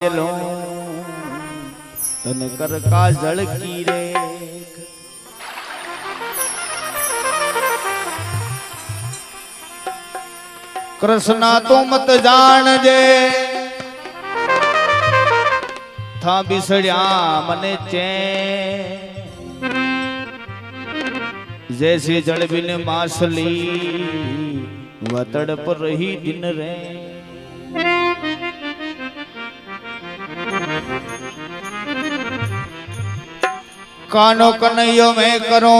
तन कर काजल की रे कृष्णा तो मत जान जे था बिसड़िया मने चैन जैसे जड़ बिन मासली वतड़ पर रही दिन रे कानो कन्हैयो में करो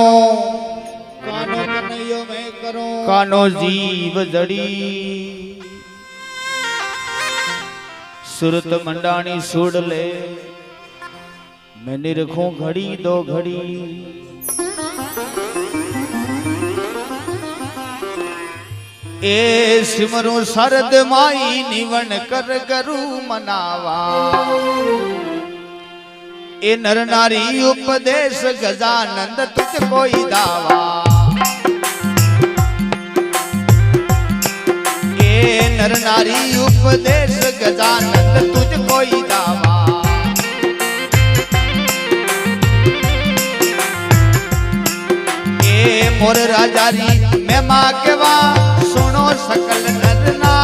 कानो कन्हैयो में करो कानो जीव जड़ी सुरत मंडानी सुड़ ले मैं निरखूं घड़ी दो घड़ी ए सिमरू शरद माई निवन कर गरु मनावा ए नर नारी उपदेश गजानंद तुझ कोई दावा ए नर नारी उपदेश गजानंद तुझ कोई दावा ए मोर राजारी मैं माँ के वा सुनो सकल नरना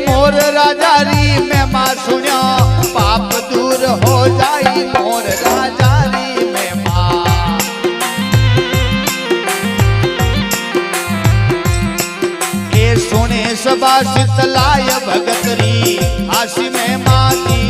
मोर राजारी में मां सुनियो पाप दूर हो जाई मोर राजारी में मां ए सुने सबा शीतलाय भगतरी आशी में मां की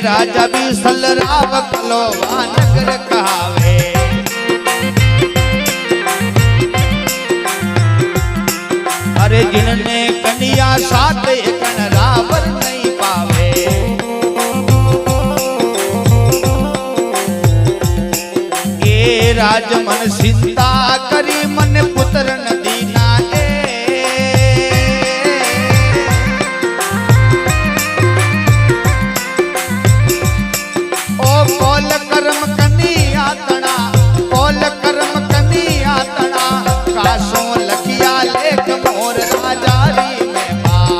राजा बिसल राव कलोवा नगर कहावे अरे जिनने कन्या साथ एकन रावर नहीं पावे ए राज मन चिंता करी मन पुत्र न दीना कोल कर्म कनिया तना कोल कर्म कनिया तना कासो लखिया लेख मोर राजारी में मां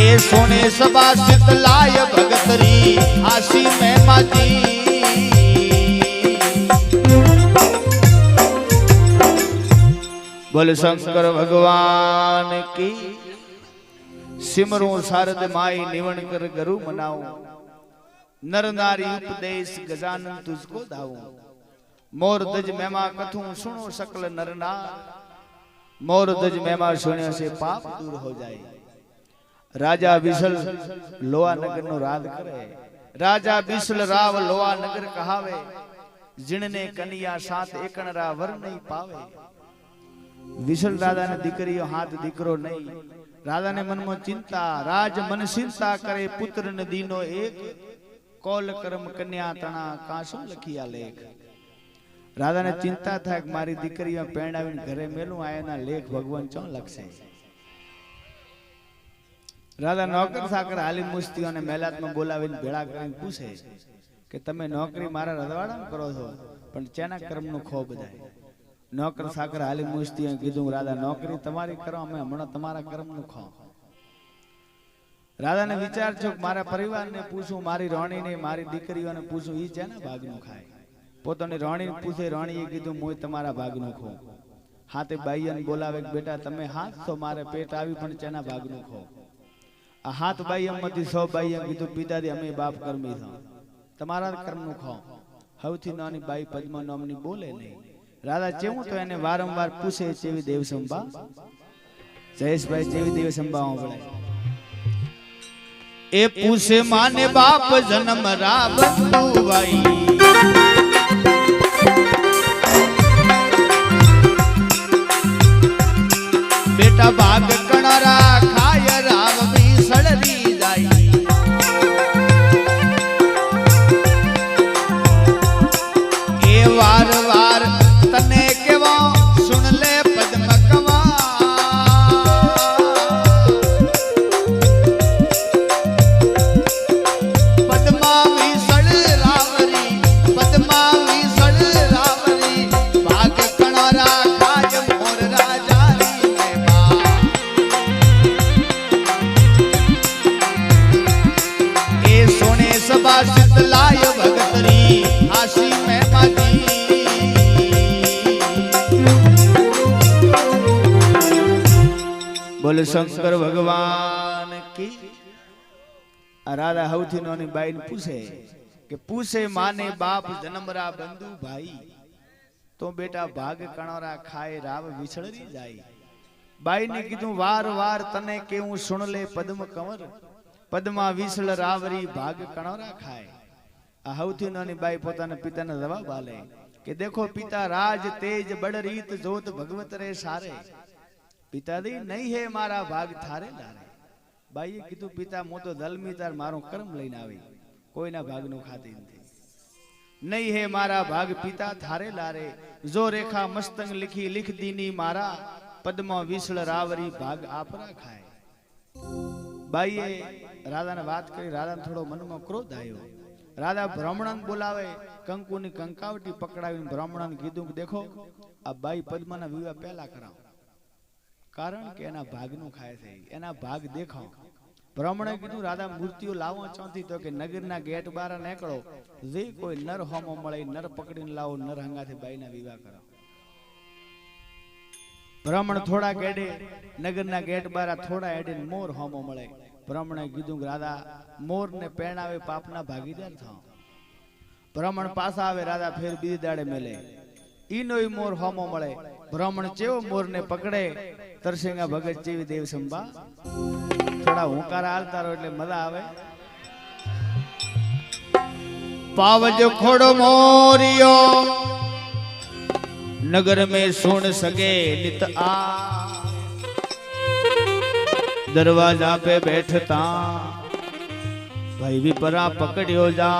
ए सोने सबा शीतलाय भगतरी आशी में माजी बोल शंकर भगवान की सिमरू शारद माई निवण कर गरु मनाऊ नर नारी उपदेश गजानन तुझको दाऊ मोर दज मेमा कथू सुनो सकल नरना मोर दज मेमा सुने से पाप दूर हो जाए राजा बिसल लोहा नगर नो राज करे राजा बिसल राव लोहा नगर कहावे जिनने कन्या साथ एकन रा वर नहीं पावे विसल राजा ने दीकरीओ हाथ दीकरो नहीं राजा ने मन में चिंता राज मन चिंता करे पुत्र न दीनो एक कौल कर्म कन्या तना कासो लखिया लेख राजा ने चिंता था कि मारी दीकरी में पेणावीने घरे मेलू आया लेख भगवान चो लखसे राजा नौकर साकर हाली मुस्तीओ ने मेलात में बोलावीने भेळा करीने पूछे कि तमे नौकरी मारा रजवाड़ा करो छो पण चेना कर्म नो खो बधाय नौकर साकर हाली मुस्ती कीधु राजा नौकरी तमारी करो अमे हमणा तमारा कर्म नु खाओ राजा ने विचार छो मारा परिवार ने पूछूं मारी राणी ने मारी दीकरीओ ने पूछूं ई जेना भाग नु खाए पोतानी राणी ने पूछे राणीए कीधु मोय तमारा भाग नु खो हाथे बाईयाने बोलावे बेटा तमे हाथ तो मारे पेट आवी पण चेना भाग नु खो आ हाथ बाईया मथी 100 बाईया कीधु पिताजी अमे बाप कर्मी छो તમારા કર્મનું ખાઓ. સૌથી નાની બાઈ પદ્મા નામની બોલે નહીં. રાધા ચેવું તો એને વારંવાર પૂછે ચેવી દેવ સંભા. જયેશભાઈ ચેવી દેવ સંભા પડે એ પૂછે માને બાપ જન્મ રા બંધુભાઈ. બેટા ભાગ કણરા ખાય રાવ બી સળરી જાય. એ વાર વાર તને કેવો સુન લે પદ્મ કવા. પદ્મા વિસળ રાવરી પદ્મા વિસળ રાવરી ભાગ કણરા ખાય મોર રાજા. सोने सबा शीतलाय भगतरी आशी में माती. बोले शंकर भगवान की. राधा हौथी नोनी बाई ने पूछे कि पूछे माने बाप जन्मरा बंधु भाई तो बेटा भाग कणोरा खाए राव विछड़ी जाई. बाई ने कीधु वार वार तने केवू सुन ले पद्म कंवर पद्मा विसळ रावरी भाग कणोरा खाए. आ हौथी नानी बाई पोताना पिताने जवाब आले कि देखो पिता राज तेज बड़ रीत जोत भगवत रे सारे. पिता दी नहीं है मारा भाग थारे लारे. बाईए कीधु पिता मो तो दलमी तार मारो कर्म लईने आवी कोईना भागनु खाती नथी. नहीं है मारा भाग पिता थारे लारे. जो रेखा मस्तंग लिखी लिख दीनी मारा पद्मा विसळ रावरी भाग आपरा खाए. बाईए राधा ने बात करी. राधा ने थोड़ो मन में क्रोध आयो. राधा ब्राह्मण बोलावे कंकु नी कंकावटी पकड़ावी ब्राह्मण ने कीधु कि देखो आ बाई पद्मा ना विवाह पहला कराओ कारण के एना भाग नु खाए छे एना भाग देखाओ. ब्राह्मणे कीधु राधा मूर्तिओ लावो चौथी तो के नगर ना गेट बारा निकळो जे कोई नर होमो मळे नर पकड़ीने लावो नर हंगाथी बाई ना विवाह करो. ब्राह्मण थोड़ा गेडे नगर ना गेट बारा थोड़ा एडे मोर होमो मळे. ब्राह्मणे कीधु राधा मोर ने पेणावे पापना भागीदार थाओ. ब्राह्मण पासा आवे राधा फेर बीजे दाड़े मेले ईनोय मोर होमो मळे. ब्राह्मण चेवो मोर ने पकड़े तरसेंगा भगत चेवी देव संभा. थोड़ा हुंकारा आलता रो એટલે મજા આવે. पावज खोड़ो मोरियो नगर में सुन सके नित आ. दरवाजा पे बैठता भाई विपरा पकड़ियो जा.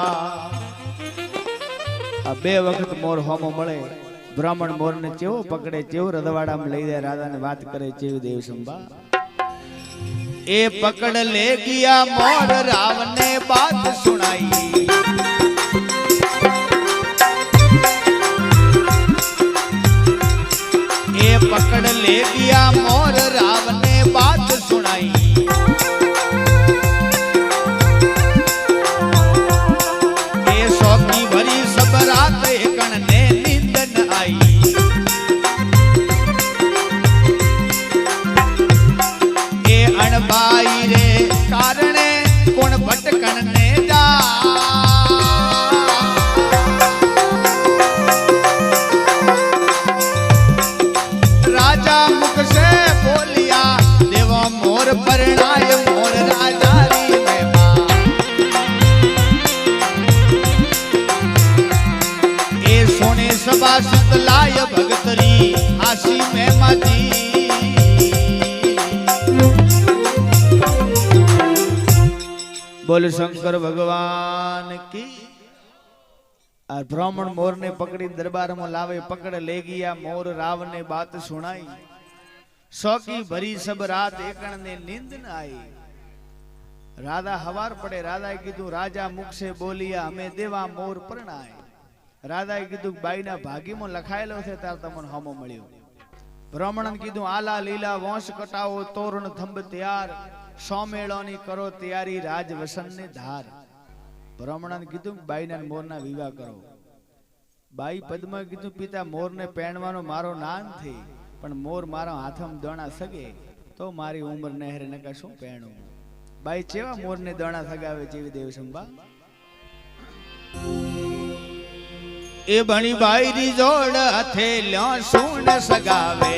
आ बे वक्त मोर होमो मळे. ब्राह्मण मोर ने चेवो पकड़े चेवो रदवाड़ा में लई जाए. राधा ने बात करे चेवी देव संभा. ए पकड़ ले गया मोर राव ने बात सुनाई. ए पकड़ ले गया मोर राव ने बात सुनाई. ए सौकी भरी सब रात कण ने नींद न आई. ए अणबाई रे कारणे कोण भटकण ने जा. राजा मुख से बोलिया देवा मोर परणाय मोर राजा री महिमा. ए सोने सभा शीतलाय भगतरी आशी में माती. बोले शंकर भगवान की. और ब्राह्मण मोर ने पकड़ी दरबार में लावे पकड़ ले गया मोर राव ने बात सुनाई. सौकी भरी सब रात एकण ने नींद न आई. राधा हवार पड़े. राधा कीधु राजा मुख से बोलिया हमें देवा मोर परणाय. राधा कीधु बाई ना भागी में लखायेलो छे तार तमने होमो मळ्यो. ब्राह्मण कीधु आला लीला वंश कटाओ तोरण थंब तैयार. सोमेळोनी करो तैयारी राज वसन ने धार. ब्राह्मण कीधु बाई ना मोर ना विवाह करो. बाई पद्मा कीधु पिता मोर ने पेणवानो मारो नाम थी पण मोर मारो हाथम दणा सगे तो मारी उम्र नहरे ने कशु पेणु. बाई चेवा मोर ने दणा सगावे चेवी देव संभा. એ ભણી બાયરી જોડ હથેલ્યો સૂણ સગાવે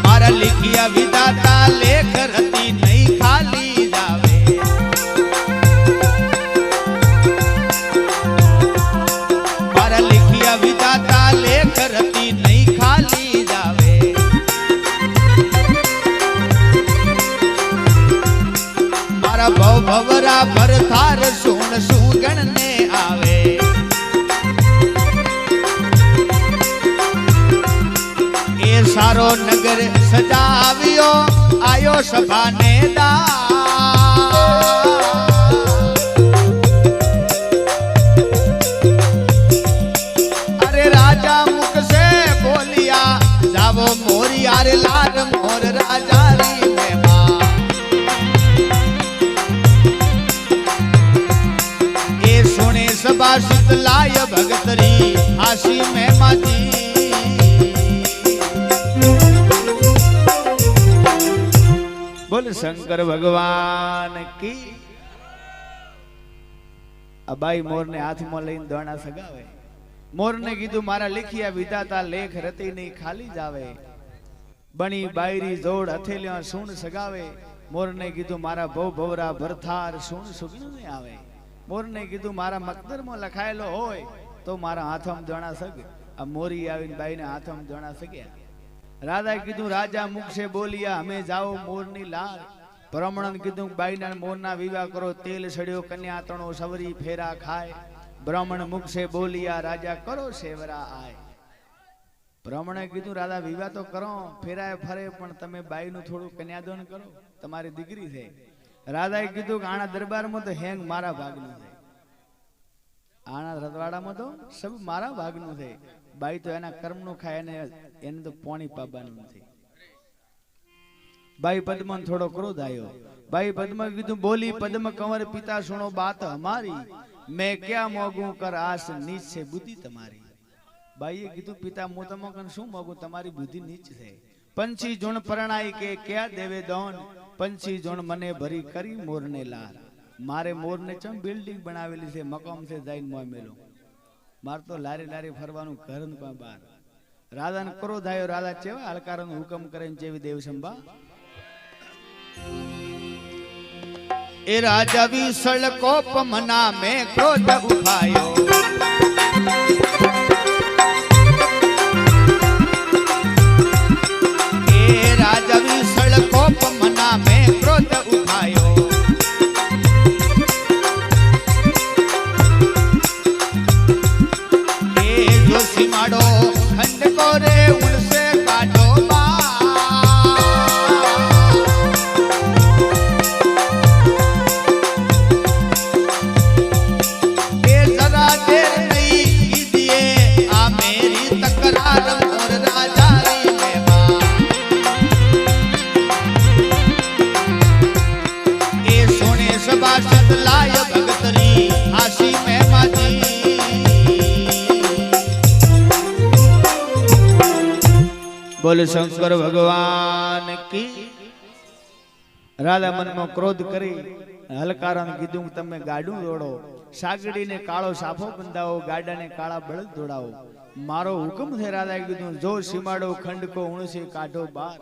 મારા લીખિયા વિધાતા લેખ રતી નહીં ખાલી જાવે મારા લીખિયા વિધાતા લેખ રતી નહીં ખાલી જાવે મારા ભવ ભવરા ભરથાર સુણ સુગણ ને આવે એ સારો નગર સજાવ્યો આયો સભાને અરે રાજા મુખ સે બોલિયા જાવો મોરિયા રે લાલ મોર રાજા રી મહેમા એ સુણે સભા શીતલાય ભગતરી હાસી મહેમાજી બોલ શંકર ભગવાન કી આ બાઈ મોર ને હાથમાં લઈને દોણા સગાવે મોર ને કીધું મારા લીખિયા વિધાતા લેખ રતી નહીં ખાલી જાવે બની બાયરી જોડ હથેલ્યા સૂણ સગાવે મોર ને કીધું મારા ભવ ભવરા ભરથાર સૂણ સુગણ ને આવે મોર ને કીધું મારા મકદરમાં લખાયેલો હોય તો મારા હાથમાં દોણા સગ આ મોરી આવીને બાઈ ને હાથમાં દોણા સગ્યા રાધાએ કીધું રાજા મુખ સે બોલિયા હમે જાઓ મોરની લાલ બ્રાહ્મણ કીધું બાઈના મોરના વિવાહ કરો તેલ સડ્યો કન્યા તણો સવરી ફેરા ખાય બ્રાહ્મણ મુખ સે બોલિયા રાજા કરો સેવરા આય બ્રાહ્મણે કીધું રાધા વિવાહ તો કરો ફેરાય ફરે પણ તમે બાઈનું થોડું કન્યાદાન કરો તમારી દીકરી છે રાધાએ કીધું કે આના દરબારમાં તો હેંગ મારા ભાગનું છે આના રજવાડામાં તો સબ મારા ભાગનું છે બાઈ તો એના કર્મનું ખાય એને તો પાણી પાવાનું નથી બાઈ પદ્મન થોડો ક્રોધ આવ્યો બાઈ પદ્મ કીધું બોલી પદ્મ કંવર પિતા સુનો બાત હમારી મેં ક્યાં મોગું કર આસ નીચ છે બુદ્ધિ તમારી બાઈએ કીધું પિતા હું તમકન શું મોગું તમારી બુદ્ધિ નીચ છે પંછી જોણ પરણાઈ કે ક્યાં દેવે દોન પંછી જોણ મને ભરી કરી મોરને લાર મારે મોરને ચમ બિલ્ડિંગ બનાવેલી છે મકામ છે જઈને મોય મેલો માર તો લારી લારી ફરવાનું ઘર કોઈ બાર રાધાને ક્રોધ આવ્યો રાધા ચેવા હલકારનો હુકમ કરે ને જેવી દેવ સંભા એ રાજા વિસળ કોપ મના મેં ક્રોધ ઉઠાયો એ રાજા વિસળ કોપ મના મેં ક્રોધ ઉઠાયો सीमाड़ो खंड को रे उनसे काटो ये जरा देर नहीं कीजिए आ मेरी तकरार मोर राजा री मेवा ये सोने सभा सतलाय भगतरी हासी मेवा जी बोल शंकर भगवान की राधा मन में क्रोध करी हलकारा कीधु तमे गाडू दौड़ो सागड़ी ने काळो साफो बंधाओ गाडा ने काळा बळद दौड़ाओ मारो हुकम थे राधा कीधु जो सीमाड़ो खंड को उणसे काढो बार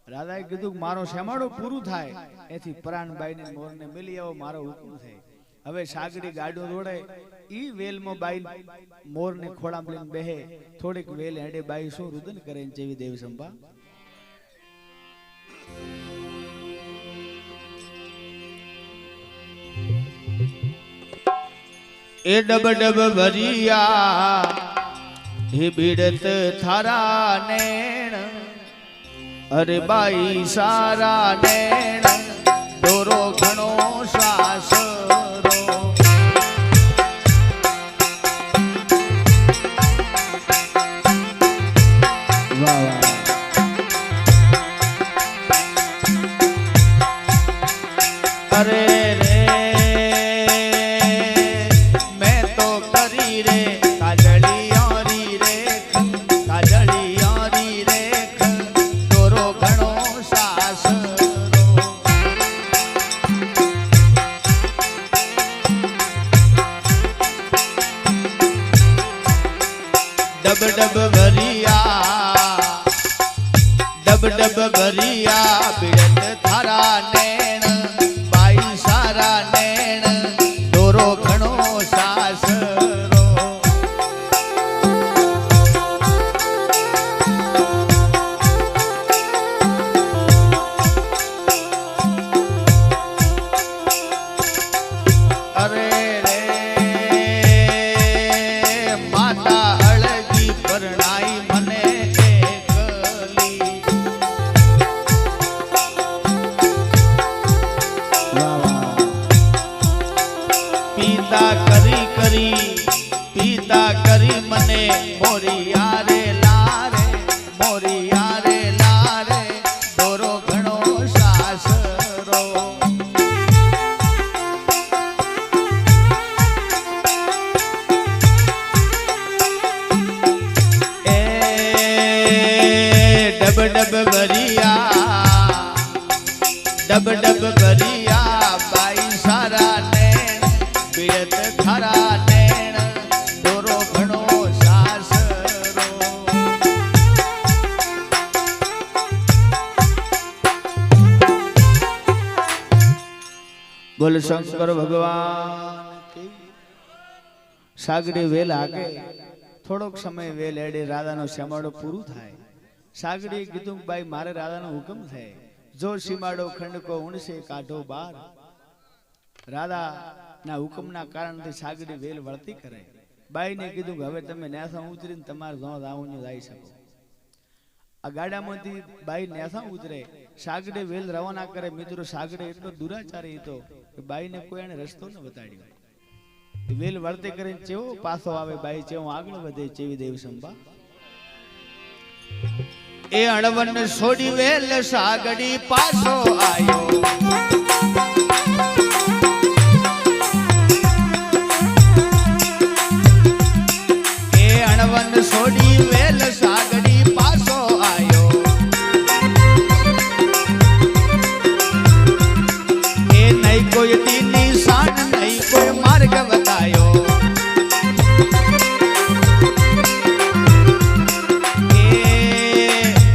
राधा कीधु मारो सीमाड़ो पूरू थाय एथी प्राणबाई ने मोर ने मिली आवो मारो हुकम थे હવે સાગડી ગાડું દોડે ઈ વેલ માં બાઈ મોર ને ખોળામાં લઈને બેહે થોડીક વેલ હેડે બાઈ શું રુદન કરે જેવી દેવ સંભા એ ડબ ડબ ભરિયા હે બીડત થારા નેણ અરે બાઈ સારા નેણ દોરો ઘણો સાસ अरे रे मैं तो करी रे काजलियारी रेख तोरो घणो सासरो डब डब भरिया डब डब भरिया बिड़त थारा नैण बाई सारा नैण दोरो घणो सासरो अरे रे माता हळदी परणाई मने एकली पीता करी मने मोरिया रे लारे मोरिया रे लारे दोरो घणो सासरो डब डब भरिया डब डब भरिया बाई सारा नैण बिड़त थारा नैण दोरो घणो सासरो बोल शंकर भगवान की सागरी वेल आगे થોડોક સમય વેલ એડે રાધાનો શ્યામાડો પૂરું થાય સાગરીએ કીધું ભાઈ મારે રાધાનો હુકમ છે જો સીમાડો ખંડકો ઉણસે કાઢો બાર રાધાના હુકમના કારણથી સાગરી વેલ વળતી કરે બાઈને કીધું કે હવે તમે નેસા ઉતરીને તમારે જો જાવું જઈ શકો આ ગાડામાંથી બાઈ નેસા ઉતરે સાગરી વેલ રવાના કરે મિત્રો સાગરી એટલો દુરાચારી હતો કે બાઈને કોઈ એને રસ્તો ન બતાડ્યો વેલ વર્તે કરીને ચેવો પાછો આવે બાઈ ચેવો આગળ વધે ચેવી દેવ સંભા એ અણવન છોડી વેલ સાગડી પાછો આયો એ અણવન છોડી વેલ સાગડી પાછો આયો એ નહીં કોઈ દીની શાન નહીં કોઈ માર્ગ બતાયો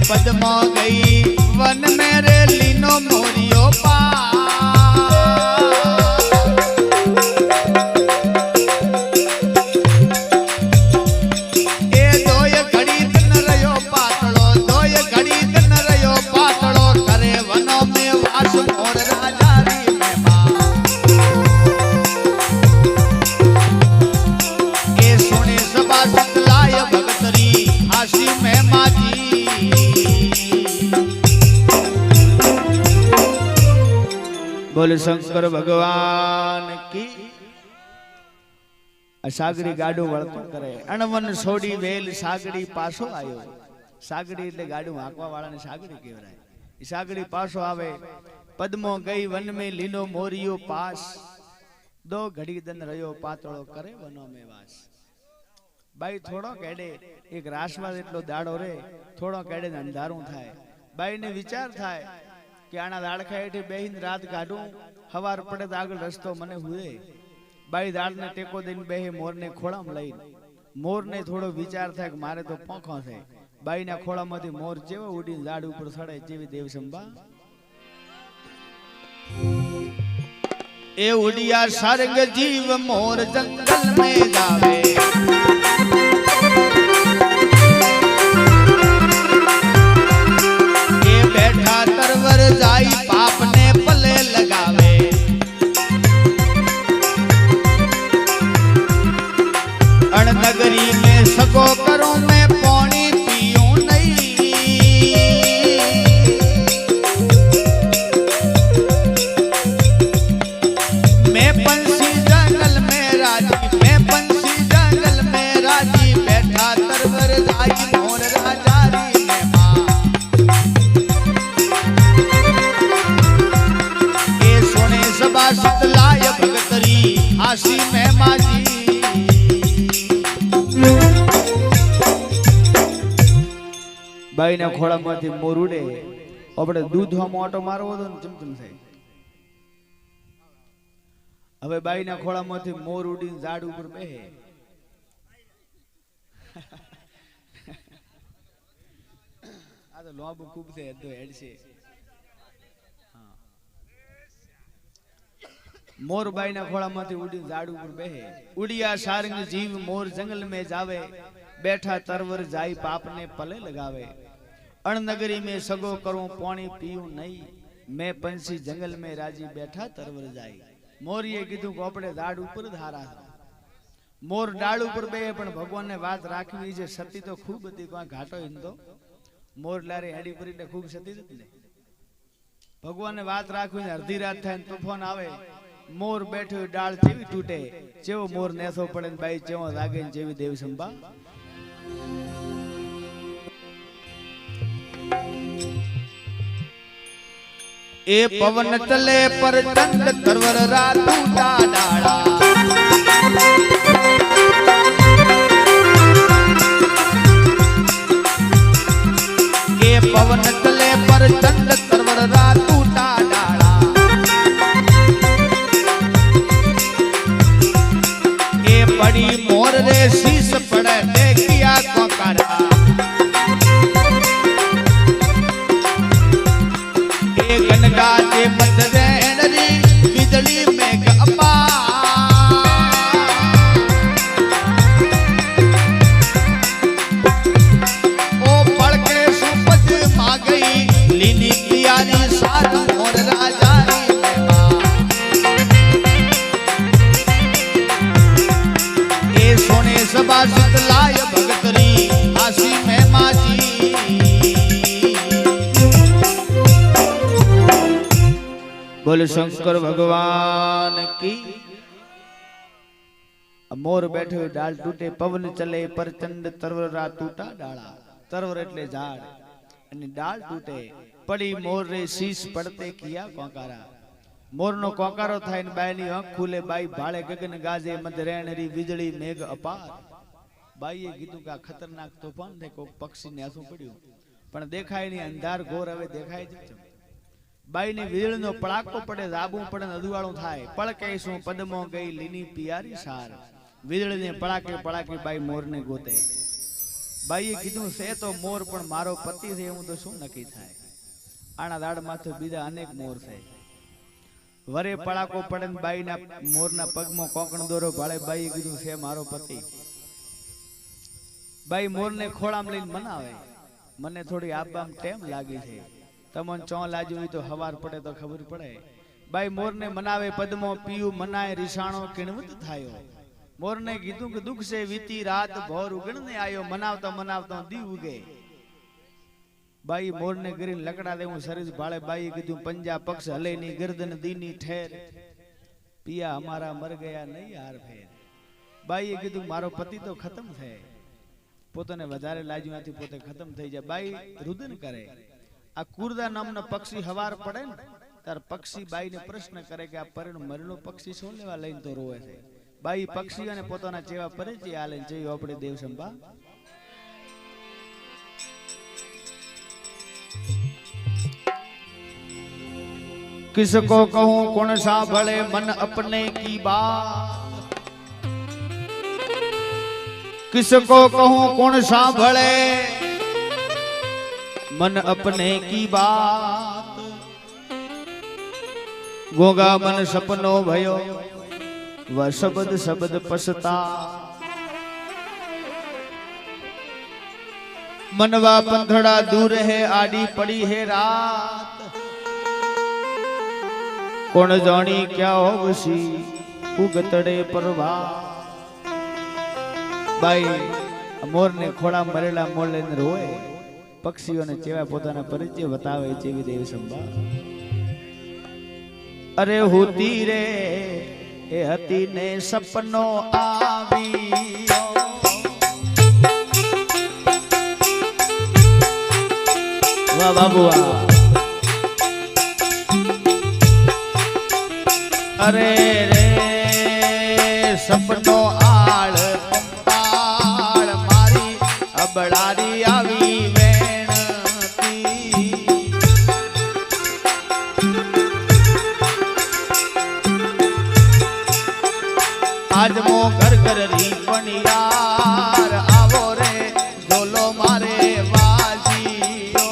पद्मा गई वन मेरे लीनो मोरियो पा ए दोय घड़ी तन रयो पातड़ो दोय घड़ी तन रयो पातड़ो करे वनो में वास मोर राजा री में मां ए सुने सभा सतलाय भगतरी आशी में माजी बोले शंकर भगवान की सागरी गाडू वळतो करे अणवन छोड़ी वेल सागरी पाछो आयो सागरी એટલે ગાડું હાંકવા વાળાને સાગરી કહેવાય ઈ સાગરી પાછો આવે પદ્મો ગઈ વન મે લીનો મોરિયો પાસ દો ઘડી દન રયો પાતળો કરે વનો મે વાસ બાઈ થોડો કેડે એક રાસવાદ એટલો દાડો રે થોડો કેડે અંધારું થાય બાઈને વિચાર થાય કે આના દાડખા હેઠે બેહીને રાત કાઢું હવાર પડે તો આગળ રસ્તો મને હુએ બાઈ દાડને ટેકો દઈને બેહે મોરને ખોળામાં લઈને મોરને થોડો વિચાર થાય કે મારે તો પોખો છે બાઈના ખોળામાંથી મોર જેવો ઉડીને ઝાડ ઉપર ચડે જેવી દેવ સંભા એ ઉડિયા સારંગ જીવ મોર જંગલ में जावे बैठा तरवर जाई पाप ने पले लगावे अणनगरी में सको करूं मैं पानी पीऊं नहीं मैं पंछी जंगल में राजी मैं पंछी जंगल में राजी बैठा तरवर जाई मोर राजा री में मां सभा सतलाय भगतरी आशी में माजी બાઈના ખોળામાંથી મોર ઉડે આપણે દૂધમાં ઓટો મારવો તો ચમચમ થાય હવે બાઈના ખોળામાંથી મોર ઉડીને ઝાડ ઉપર બેહે આ તો લોબુ ખૂબ છે તો હેડ છે मोरबाई ना खोड़ा माथे उड़ी झाड़ ऊपर बेहे उड़िया सारंग जीव मोर जंगल में जावे बैठा तरवर जाई पाप ने पले लगावे अणनगरी में सगो करूं पानी पीऊं नहीं मैं पंछी जंगल में राजी बैठा तरवर जाई मोर ये कीधुं को आपणे झाड़ ऊपर धारा मोर डाळ ऊपर बेहे पण भगवान ने बात राखवी जे सती तो खूब हती कोई घाटो हिंदो मोर लारे हेडी परीने खूब सती हती ने भगवान ने बात राखवी ने अर्धी रात थाय तूफान आवे मोर बैठो डाल जेवी टूटे जेवो मोर नेसो पड़े बाई जेवो लागे जेवी देव संभा ए पवन तले पर चंद तरवर रातू डाड़ा ए पवन तले पर चंद तरवर रातू बड़ी मोर रे शीश पड़े देखिया कोकरा ए गनगा दे मत रेणरी बिजली में गपा ओ पड़ के सुपज मा गई लीनी प्यारी साथ मोर राजा सभा शीतलाय भगतरी आसी में माजी बोले शंकर भगवान की मोर बैठे डाल टूटे पवन चले पर चंद तरवर रा टूटा डाला तरवर एटले झाड़ અને डाल टूटे पड़ी मोर रे शीश पड़ते किया कोकारा मोर नो कोकारो थाय ने बाई नी आंख खुले बाई भाळे गगन गाजे मध रेणरी वीजળી मेघ अपार बाईए कीधुं का खतरनाक तूफान ने को पक्षी ने आसू पड्યું पण देखाय नहीं अंधार घोर हवे देखाय ज बाई ने वीजળી नो पड़ाको पड़े जाबू पड़े अधुवाळो थाय पळके सु पदमो गई लीनी पियारी सार वीजળી ने पड़ाके पड़ाके बाई मोर ने गोते बाईए कीधुं से तो मोर पण मारो पति छे हूं तो शुं नक्की थाय आना दाड़ माथे बीजा अनेक मोर छे वरे पड़ाको पड़े बाई ना मोर ना पग में कोकण दोरो भाड़े बाई कीधुं से मारो पति बाई मोर ने खोड़ा में लईने मनावे मने थोड़ी आबाम टेम लागी छे तमन चो लाजू तो हवार पड़े तो खबर पड़े बाई मोर ने मनावे पद्मो पीयू मनाए रिसाणो किणवत थायो मोर ने कीधुं के दुख से वीती रात भोर उगण ने आयो मनावतो मनावतो दी उगे बाई मोर ने गिरीन लकड़ा देवू सरीस भाड़े बाई कीधुं पंजा पक्ष हले नी गर्दन दीनी ठेर पिया हमारा मर गया नहीं यार फेर बाई कीधुं मारो पति तो खत्म थे पोताने वधारे लाज्યું નથી પોતે ખતમ થઈ જાય બાઈ રુદન કરે આ કુરદા નામનો પક્ષી હવાર પડે ને તાર પક્ષી બાઈને પ્રશ્ન કરે કે આ પરણો મરણો પક્ષી શું લેવા લઈને તો રોવે છે બાઈ પક્ષીઓને પોતાના જેવા પરિચય આલે જેવી આપણે દેવ સંભા किसको कहूं कौन सांभळे मन अपने की बात किसको कहूं कौन सांभळे मन अपने की बात गोगा मन सपनो भयो वह शब्द शब्द पसता मनवा पंथड़ा दूर है आड़ी पड़ी है रात कौन जानी क्या होवसी उगतड़े परवा बाई मोर ने खोड़ा मरेला मोर लेने रोए पक्षीओ ने चेवा पोताना परिचय बतावे चेवी देव संभा अरे होती रे ए हती ने सपनो आवियो वाह बाबू वाह अरे रे सपनो आड़ पंपाड़ मारी अबड़ारी आवी वेणती आज मो घर घर री पनियार आवो रे झोलो मारे वाजियो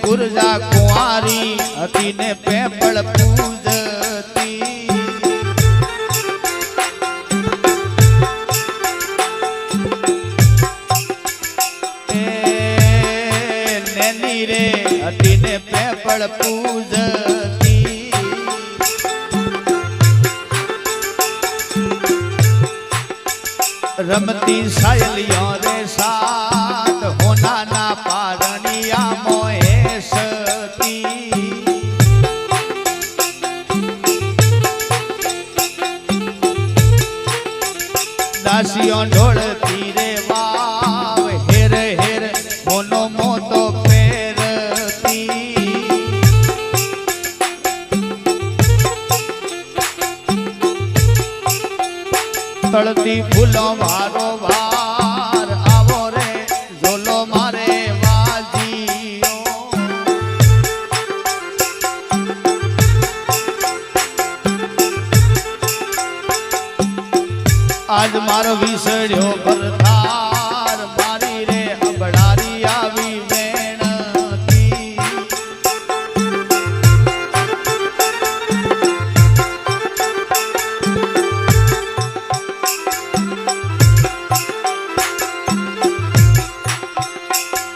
ગુરજા કુંવારી હતી ને પેપળ પૂજતી નેની રે હતી ને પેપળ પૂજતી રમતી સાયલીઓ રે સાત હોનાના પારણિયા મોહેશતી દાસીઓ ઢોળતી રે વાવ હેર હેર મોનો મોતો પહેરતી તળતી ફૂલો મારો વાર આવો રે ઝોલો મારે વાજીઓ આજ મારો વિસર્યો ભરથાર મારી રે અબડારી આવી વેણતી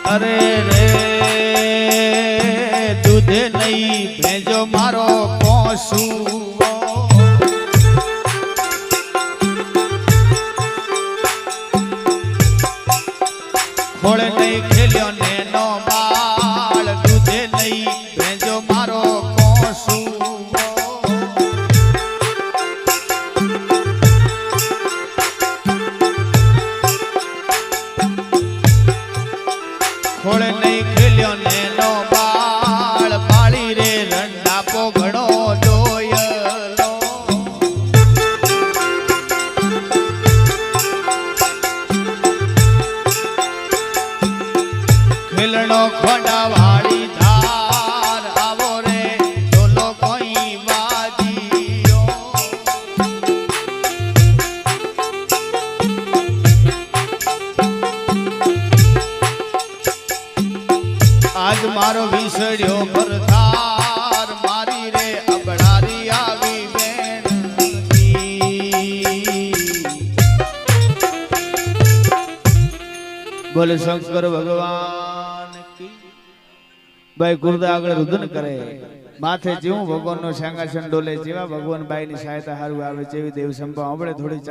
અરે રે દૂધે નહીં ભેજો મારો પોસુવો ખોળે નહીં ખેલ્યો નેનો બાળ દૂધે નહીં ભેજો મારો પોસુવો ખોળે નહીં ખેલ્યો નેનો બાળ પાળી રે રંડાપો ઘણો જોયલો ખેલણો ખોડા વાળી ધાર આવો રે ઢોલો કોઈ વાજીઓ આજ મારો વિસર્યો ભરથાર મારી રે અબડારી આવી વેણતી બોલે શંકર ભગવાન કી ભાઈ ગુરુદા આગળ રુદન કરે માથે જેવું ભગવાનનો સિંહાસન ડોલે જેવા ભગવાન બાઈની સહાયતા હારું આવે જેવી દેવ સંભા આપણે થોડી